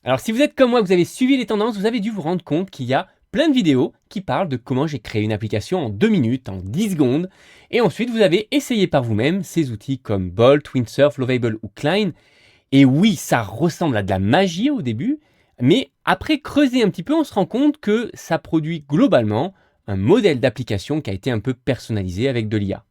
Alors si vous êtes comme moi, vous avez suivi les tendances, vous avez dû vous rendre compte qu'il y a plein de vidéos qui parlent de comment j'ai créé une application en 2 minutes, en 10 secondes. Et ensuite, vous avez essayé par vous-même ces outils comme Bolt, Windsurf, Lovable ou Klein. Et oui, ça ressemble à de la magie au début, mais après creuser un petit peu, on se rend compte que ça produit globalement un modèle d'application qui a été un peu personnalisé avec de l'IA.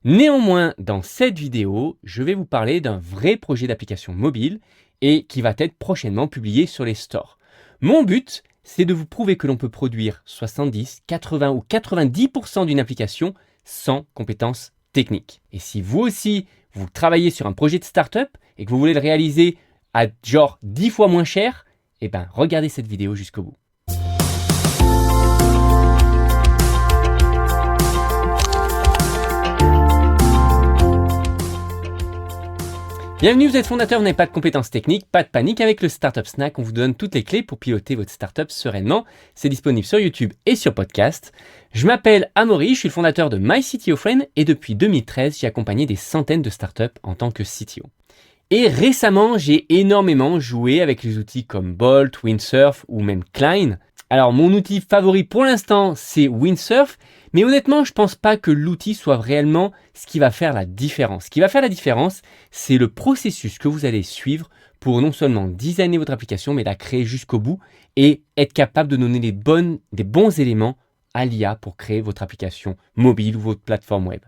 Néanmoins, dans cette vidéo, je vais vous parler d'un vrai projet d'application mobile et qui va être prochainement publié sur les stores. Mon but, c'est de vous prouver que l'on peut produire 70, 80 ou 90% d'une application sans compétences techniques. Et si vous aussi, vous travaillez sur un projet de start-up et que vous voulez le réaliser à genre 10 fois moins cher, eh ben regardez cette vidéo jusqu'au bout. Bienvenue, vous êtes fondateur, vous n'avez pas de compétences techniques, pas de panique, avec le Startup Snack, on vous donne toutes les clés pour piloter votre startup sereinement. C'est disponible sur YouTube et sur podcast. Je m'appelle Amaury, je suis le fondateur de My CTO Friend et depuis 2013, j'ai accompagné des centaines de startups en tant que CTO. Et récemment, j'ai énormément joué avec les outils comme Bolt, Windsurf ou même Klein. Alors mon outil favori pour l'instant, c'est Windsurf, mais honnêtement, je pense pas que l'outil soit réellement ce qui va faire la différence. Ce qui va faire la différence, c'est le processus que vous allez suivre pour non seulement designer votre application, mais la créer jusqu'au bout et être capable de donner des bons éléments à l'IA pour créer votre application mobile ou votre plateforme web.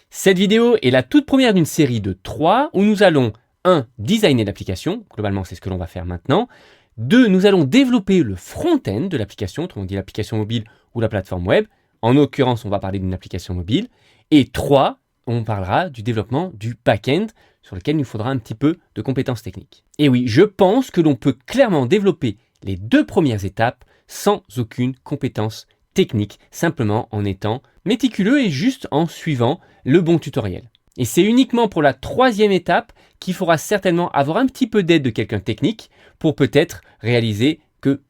Cette vidéo est la toute première d'une série de 3 où nous allons 1. Designer l'application, globalement c'est ce que l'on va faire maintenant. 2. Nous allons développer le front-end de l'application, autrement dit l'application mobile ou la plateforme web. En l'occurrence, on va parler d'une application mobile. Et 3. On parlera du développement du back-end sur lequel il nous faudra un petit peu de compétences techniques. Et oui, je pense que l'on peut clairement développer les 2 premières étapes sans aucune compétence technique, simplement en étant méticuleux et juste en suivant le bon tutoriel. Et c'est uniquement pour la 3e étape qu'il faudra certainement avoir un petit peu d'aide de quelqu'un technique pour peut-être réaliser que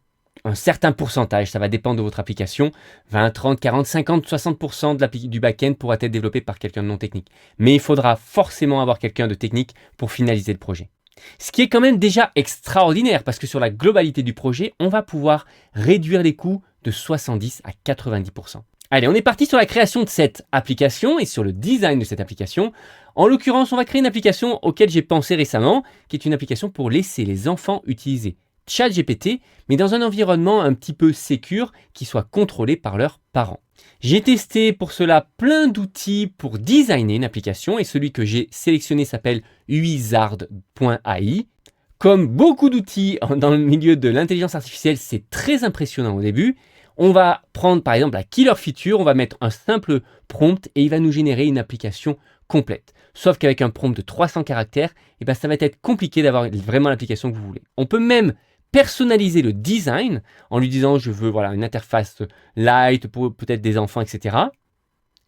un certain pourcentage, ça va dépendre de votre application, 20, 30, 40, 50, 60% du back-end pourra être développé par quelqu'un de non technique. Mais il faudra forcément avoir quelqu'un de technique pour finaliser le projet. Ce qui est quand même déjà extraordinaire parce que sur la globalité du projet, on va pouvoir réduire les coûts de 70 à 90%. Allez, on est parti sur la création de cette application et sur le design de cette application. En l'occurrence, on va créer une application auquel j'ai pensé récemment, qui est une application pour laisser les enfants utiliser ChatGPT, mais dans un environnement un petit peu sécure, qui soit contrôlé par leurs parents. J'ai testé pour cela plein d'outils pour designer une application et celui que j'ai sélectionné s'appelle Wizard.ai. Comme beaucoup d'outils dans le milieu de l'intelligence artificielle, c'est très impressionnant au début. On va prendre par exemple la killer feature, on va mettre un simple prompt et il va nous générer une application complète. Sauf qu'avec un prompt de 300 caractères, ça va être compliqué d'avoir vraiment l'application que vous voulez. On peut même personnaliser le design en lui disant je veux une interface light pour peut-être des enfants, etc.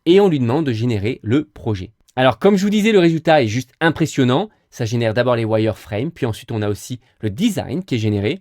Et on lui demande de générer le projet. Alors comme je vous disais, le résultat est juste impressionnant. Ça génère d'abord les wireframes, puis ensuite on a aussi le design qui est généré.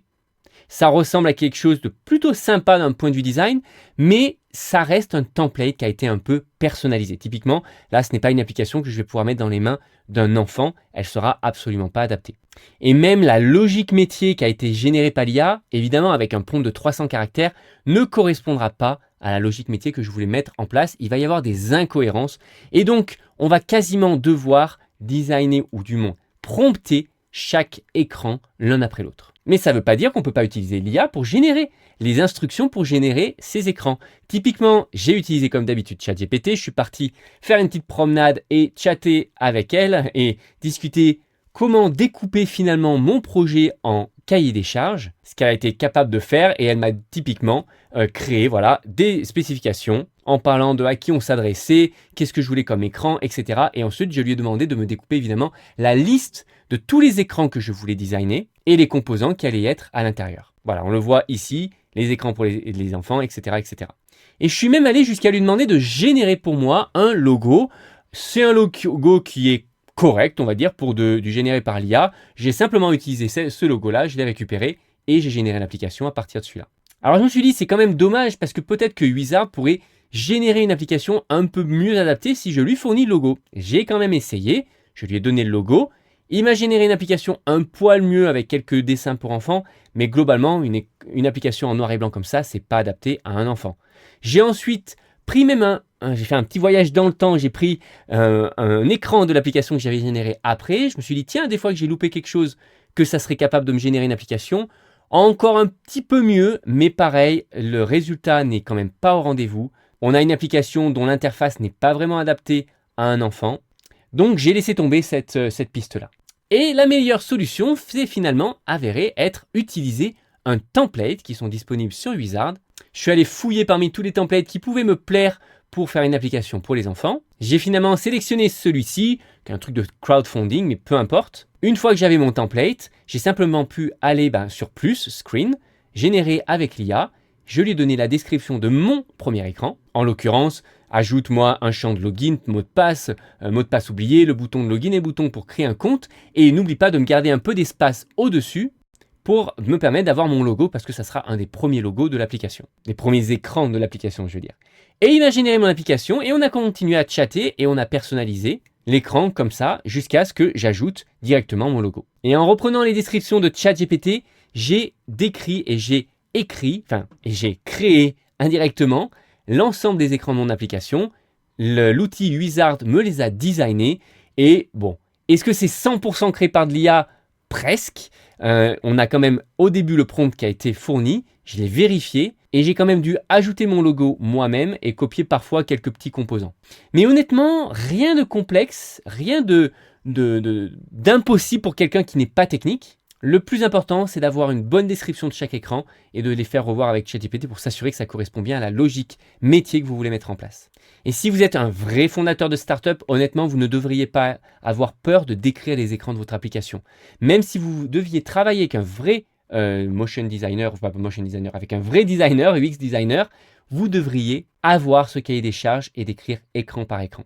Ça ressemble à quelque chose de plutôt sympa d'un point de vue design, mais ça reste un template qui a été un peu personnalisé. Typiquement, là, ce n'est pas une application que je vais pouvoir mettre dans les mains d'un enfant. Elle ne sera absolument pas adaptée. Et même la logique métier qui a été générée par l'IA, évidemment avec un prompt de 300 caractères, ne correspondra pas à la logique métier que je voulais mettre en place. Il va y avoir des incohérences. Et donc, on va quasiment devoir designer ou du moins prompter chaque écran l'un après l'autre. Mais ça ne veut pas dire qu'on ne peut pas utiliser l'IA pour générer les instructions pour générer ces écrans. Typiquement, j'ai utilisé comme d'habitude ChatGPT, je suis parti faire une petite promenade et chatter avec elle et discuter comment découper finalement mon projet en cahier des charges, ce qu'elle a été capable de faire et elle m'a typiquement créé des spécifications en parlant de à qui on s'adressait, qu'est-ce que je voulais comme écran, etc. Et ensuite, je lui ai demandé de me découper évidemment la liste de tous les écrans que je voulais designer et les composants qui allaient être à l'intérieur. Voilà, on le voit ici, les écrans pour les enfants, etc., etc. Et je suis même allé jusqu'à lui demander de générer pour moi un logo. C'est un logo qui est correct, on va dire, pour du généré par l'IA. J'ai simplement utilisé ce logo-là, je l'ai récupéré et j'ai généré l'application à partir de celui-là. Alors je me suis dit, c'est quand même dommage parce que peut-être que Wizard pourrait générer une application un peu mieux adaptée si je lui fournis le logo. J'ai quand même essayé, je lui ai donné le logo. Il m'a généré une application un poil mieux avec quelques dessins pour enfants, mais globalement, une application en noir et blanc comme ça, c'est pas adapté à un enfant. J'ai ensuite pris mes mains, j'ai fait un petit voyage dans le temps, j'ai pris un écran de l'application que j'avais généré après. Je me suis dit, tiens, des fois que j'ai loupé quelque chose, que ça serait capable de me générer une application. Encore un petit peu mieux, mais pareil, le résultat n'est quand même pas au rendez-vous. On a une application dont l'interface n'est pas vraiment adaptée à un enfant. Donc j'ai laissé tomber cette piste-là. Et la meilleure solution, c'est finalement avéré être utiliser un template qui sont disponibles sur Wizard. Je suis allé fouiller parmi tous les templates qui pouvaient me plaire pour faire une application pour les enfants. J'ai finalement sélectionné celui-ci, qui est un truc de crowdfunding, mais peu importe. Une fois que j'avais mon template, j'ai simplement pu aller sur plus, screen, générer avec l'IA. Je lui ai donné la description de mon premier écran. En l'occurrence, ajoute-moi un champ de login, mot de passe oublié, le bouton de login et le bouton pour créer un compte. Et n'oublie pas de me garder un peu d'espace au-dessus pour me permettre d'avoir mon logo, parce que ça sera un des premiers logos de l'application. Les premiers écrans de l'application, je veux dire. Et il a généré mon application et on a continué à chatter et on a personnalisé l'écran comme ça jusqu'à ce que j'ajoute directement mon logo. Et en reprenant les descriptions de ChatGPT, j'ai créé indirectement l'ensemble des écrans de mon application. L'outil Wizard me les a designés et bon, est-ce que c'est 100% créé par de l'IA? Presque. On a quand même au début le prompt qui a été fourni, je l'ai vérifié et j'ai quand même dû ajouter mon logo moi-même et copier parfois quelques petits composants. Mais honnêtement, rien de complexe, rien d'impossible pour quelqu'un qui n'est pas technique. Le plus important, c'est d'avoir une bonne description de chaque écran et de les faire revoir avec ChatGPT pour s'assurer que ça correspond bien à la logique métier que vous voulez mettre en place. Et si vous êtes un vrai fondateur de startup, honnêtement, vous ne devriez pas avoir peur de décrire les écrans de votre application. Même si vous deviez travailler avec un vrai avec un vrai designer, UX designer, vous devriez avoir ce cahier des charges et décrire écran par écran.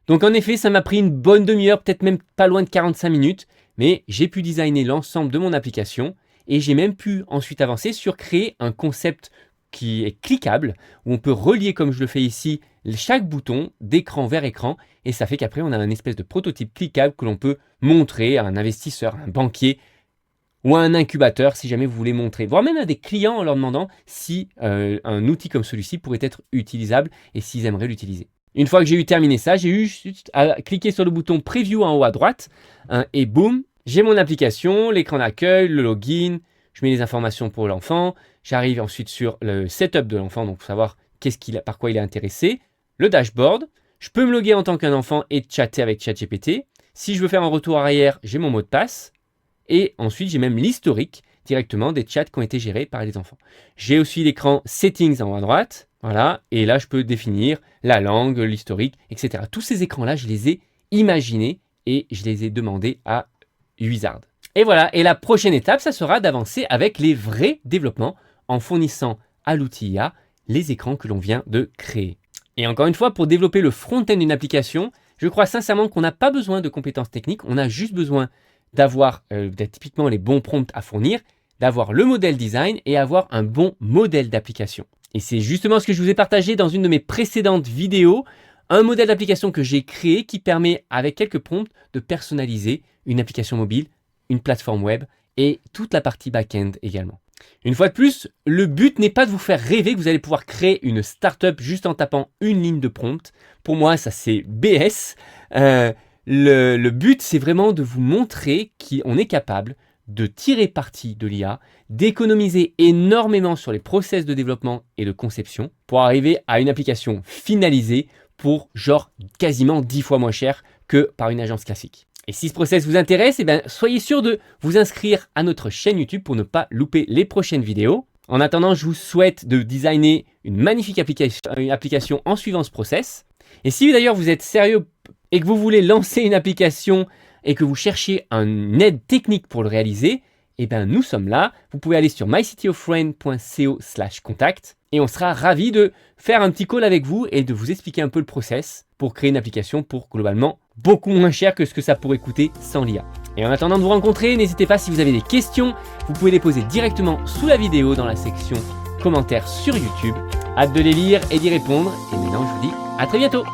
Donc en effet, ça m'a pris une bonne demi-heure, peut-être même pas loin de 45 minutes, mais j'ai pu designer l'ensemble de mon application et j'ai même pu ensuite avancer sur créer un concept qui est cliquable, où on peut relier, comme je le fais ici, chaque bouton d'écran vers écran, et ça fait qu'après on a un espèce de prototype cliquable que l'on peut montrer à un investisseur, à un banquier, ou à un incubateur si jamais vous voulez montrer, voire même à des clients en leur demandant si un outil comme celui-ci pourrait être utilisable et s'ils aimeraient l'utiliser. Une fois que j'ai eu terminé ça, j'ai eu juste à cliquer sur le bouton Preview en haut à droite et boum, j'ai mon application, l'écran d'accueil, le login, je mets les informations pour l'enfant, j'arrive ensuite sur le setup de l'enfant, donc pour savoir par quoi il est intéressé, le dashboard, je peux me loguer en tant qu'un enfant et chatter avec ChatGPT. Si je veux faire un retour arrière, j'ai mon mot de passe. Et ensuite, j'ai même l'historique directement des chats qui ont été gérés par les enfants. J'ai aussi l'écran Settings en haut à droite. Voilà. Et là, je peux définir la langue, l'historique, etc. Tous ces écrans-là, je les ai imaginés et je les ai demandés à Wizard. Et voilà. Et la prochaine étape, ça sera d'avancer avec les vrais développements en fournissant à l'outil IA les écrans que l'on vient de créer. Et encore une fois, pour développer le front-end d'une application, je crois sincèrement qu'on n'a pas besoin de compétences techniques. On a juste besoin d'avoir typiquement les bons prompts à fournir, d'avoir le modèle design et avoir un bon modèle d'application. Et c'est justement ce que je vous ai partagé dans une de mes précédentes vidéos, un modèle d'application que j'ai créé qui permet, avec quelques prompts, de personnaliser une application mobile, une plateforme web et toute la partie back-end également. Une fois de plus, le but n'est pas de vous faire rêver que vous allez pouvoir créer une startup juste en tapant une ligne de prompt. Pour moi, ça c'est BS. Le but, c'est vraiment de vous montrer qu'on est capable de tirer parti de l'IA, d'économiser énormément sur les process de développement et de conception pour arriver à une application finalisée pour quasiment 10 fois moins cher que par une agence classique. Et si ce process vous intéresse, soyez sûr de vous inscrire à notre chaîne YouTube pour ne pas louper les prochaines vidéos. En attendant, je vous souhaite de designer une magnifique application en suivant ce process. Et si d'ailleurs vous êtes sérieux et que vous voulez lancer une application et que vous cherchez une aide technique pour le réaliser, nous sommes là. Vous pouvez aller sur mycityofrain.co/contact et on sera ravis de faire un petit call avec vous et de vous expliquer un peu le process pour créer une application pour globalement beaucoup moins cher que ce que ça pourrait coûter sans l'IA. Et en attendant de vous rencontrer, n'hésitez pas, si vous avez des questions, vous pouvez les poser directement sous la vidéo dans la section commentaires sur YouTube. Hâte de les lire et d'y répondre. Et maintenant, je vous dis à très bientôt.